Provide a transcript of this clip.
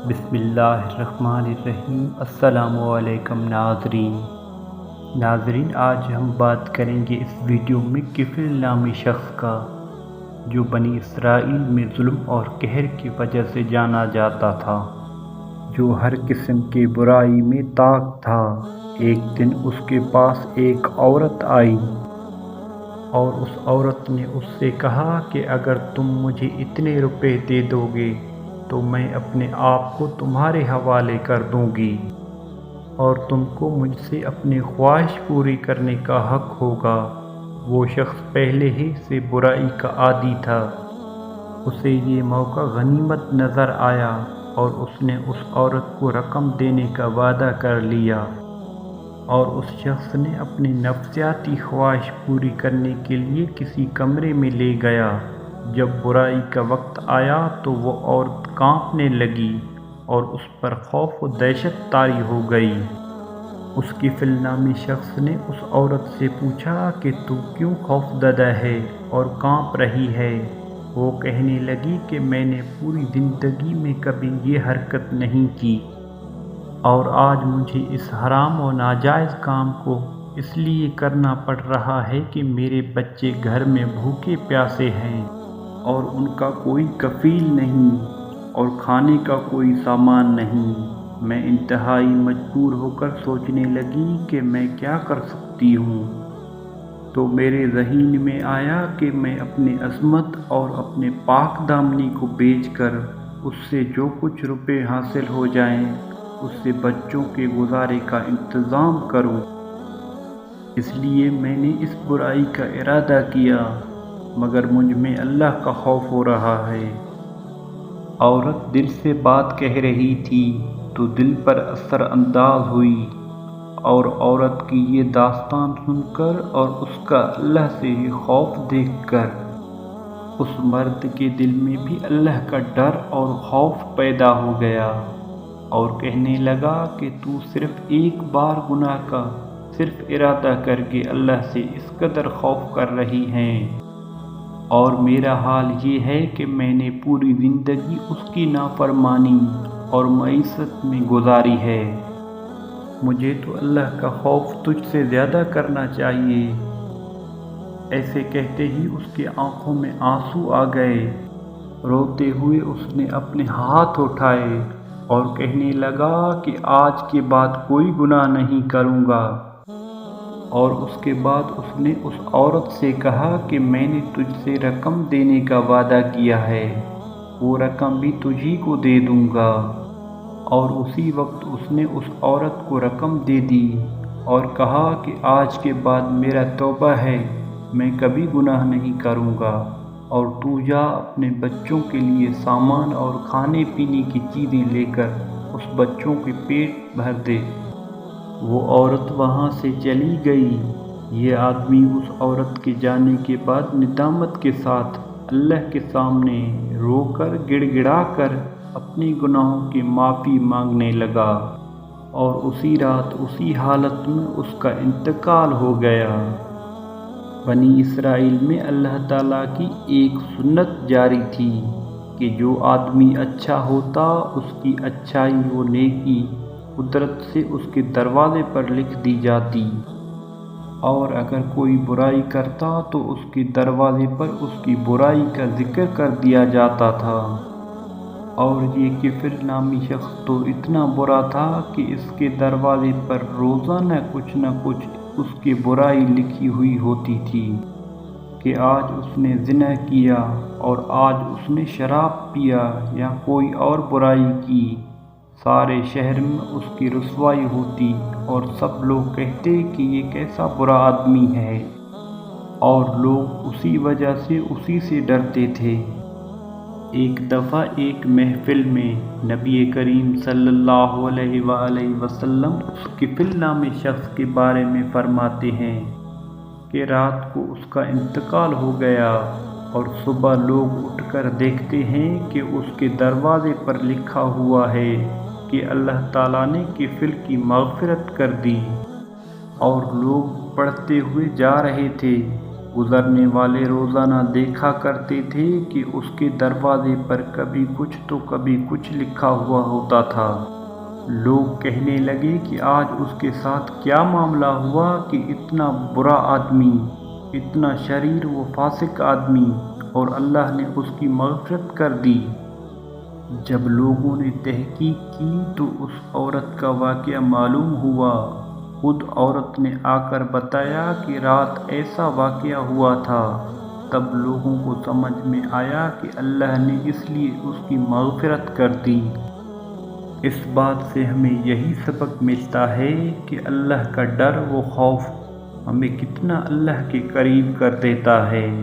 بسم اللہ الرحمن الرحیم۔ السلام علیکم ناظرین، آج ہم بات کریں گے اس ویڈیو میں کفل نامی شخص کا، جو بنی اسرائیل میں ظلم اور قہر کی وجہ سے جانا جاتا تھا، جو ہر قسم کی برائی میں طاق تھا۔ ایک دن اس کے پاس ایک عورت آئی اور اس عورت نے اس سے کہا کہ اگر تم مجھے اتنے روپے دے دو گے تو میں اپنے آپ کو تمہارے حوالے کر دوں گی اور تم کو مجھ سے اپنی خواہش پوری کرنے کا حق ہوگا۔ وہ شخص پہلے ہی سے برائی کا عادی تھا، اسے یہ موقع غنیمت نظر آیا اور اس نے اس عورت کو رقم دینے کا وعدہ کر لیا، اور اس شخص نے اپنی نفسیاتی خواہش پوری کرنے کے لیے کسی کمرے میں لے گیا۔ جب برائی کا وقت آیا تو وہ عورت کانپنے لگی اور اس پر خوف و دہشت طاری ہو گئی۔ اس کفل نامی شخص نے اس عورت سے پوچھا کہ تو کیوں خوفزدہ ہے اور کانپ رہی ہے؟ وہ کہنے لگی کہ میں نے پوری زندگی میں کبھی یہ حرکت نہیں کی، اور آج مجھے اس حرام و ناجائز کام کو اس لیے کرنا پڑ رہا ہے کہ میرے بچے گھر میں بھوکے پیاسے ہیں اور ان کا کوئی کفیل نہیں اور کھانے کا کوئی سامان نہیں۔ میں انتہائی مجبور ہو کر سوچنے لگی کہ میں کیا کر سکتی ہوں، تو میرے ذہن میں آیا کہ میں اپنی عصمت اور اپنے پاک دامنی کو بیچ کر اس سے جو کچھ روپے حاصل ہو جائیں اس سے بچوں کے گزارے کا انتظام کروں۔ اس لیے میں نے اس برائی کا ارادہ کیا، مگر مجھ میں اللہ کا خوف ہو رہا ہے۔ عورت دل سے بات کہہ رہی تھی تو دل پر اثر انداز ہوئی، اور عورت کی یہ داستان سن کر اور اس کا اللہ سے خوف دیکھ کر اس مرد کے دل میں بھی اللہ کا ڈر اور خوف پیدا ہو گیا، اور کہنے لگا کہ تو صرف ایک بار گناہ کا صرف ارادہ کر کے اللہ سے اس قدر خوف کر رہی ہیں، اور میرا حال یہ ہے کہ میں نے پوری زندگی اس کی نافرمانی اور معصیت میں گزاری ہے۔ مجھے تو اللہ کا خوف تجھ سے زیادہ کرنا چاہیے۔ ایسے کہتے ہی اس کی آنکھوں میں آنسو آ گئے۔ روتے ہوئے اس نے اپنے ہاتھ اٹھائے اور کہنے لگا کہ آج کے بعد کوئی گناہ نہیں کروں گا۔ اور اس کے بعد اس نے اس عورت سے کہا کہ میں نے تجھ سے رقم دینے کا وعدہ کیا ہے، وہ رقم بھی تجھی کو دے دوں گا۔ اور اسی وقت اس نے اس عورت کو رقم دے دی اور کہا کہ آج کے بعد میرا توبہ ہے، میں کبھی گناہ نہیں کروں گا، اور تو جا اپنے بچوں کے لیے سامان اور کھانے پینے کی چیزیں لے کر اس بچوں کے پیٹ بھر دے۔ وہ عورت وہاں سے چلی گئی۔ یہ آدمی اس عورت کے جانے کے بعد ندامت کے ساتھ اللہ کے سامنے رو کر گڑ گڑا کر اپنے گناہوں کی معافی مانگنے لگا، اور اسی رات اسی حالت میں اس کا انتقال ہو گیا۔ بنی اسرائیل میں اللہ تعالیٰ کی ایک سنت جاری تھی کہ جو آدمی اچھا ہوتا اس کی اچھائی و نیکی قدرت سے اس کے دروازے پر لکھ دی جاتی، اور اگر کوئی برائی کرتا تو اس کے دروازے پر اس کی برائی کا ذکر کر دیا جاتا تھا۔ اور یہ کفر نامی شخص تو اتنا برا تھا کہ اس کے دروازے پر روزانہ کچھ نہ کچھ اس کی برائی لکھی ہوئی ہوتی تھی، کہ آج اس نے زنا کیا، اور آج اس نے شراب پیا یا کوئی اور برائی کی۔ سارے شہر میں اس کی رسوائی ہوتی اور سب لوگ کہتے کہ یہ کیسا برا آدمی ہے، اور لوگ اسی وجہ سے اسی سے ڈرتے تھے۔ ایک دفعہ ایک محفل میں نبی کریم صلی اللہ علیہ وآلہ وسلم اس کفل نامی شخص کے بارے میں فرماتے ہیں کہ رات کو اس کا انتقال ہو گیا، اور صبح لوگ اٹھ کر دیکھتے ہیں کہ اس کے دروازے پر لکھا ہوا ہے کہ اللہ تعالیٰ نے کفل کی مغفرت کر دی، اور لوگ پڑھتے ہوئے جا رہے تھے گزرنے والے روزانہ دیکھا کرتے تھے کہ اس کے دروازے پر کبھی کچھ تو کبھی کچھ لکھا ہوا ہوتا تھا۔ لوگ کہنے لگے کہ آج اس کے ساتھ کیا معاملہ ہوا کہ اتنا برا آدمی، اتنا شریر و فاسق آدمی، اور اللہ نے اس کی مغفرت کر دی۔ جب لوگوں نے تحقیق کی تو اس عورت کا واقعہ معلوم ہوا۔ خود عورت نے آ کر بتایا کہ رات ایسا واقعہ ہوا تھا۔ تب لوگوں کو سمجھ میں آیا کہ اللہ نے اس لیے اس کی مغفرت کر دی۔ اس بات سے ہمیں یہی سبق ملتا ہے کہ اللہ کا ڈر و خوف ہمیں کتنا اللہ کے قریب کر دیتا ہے۔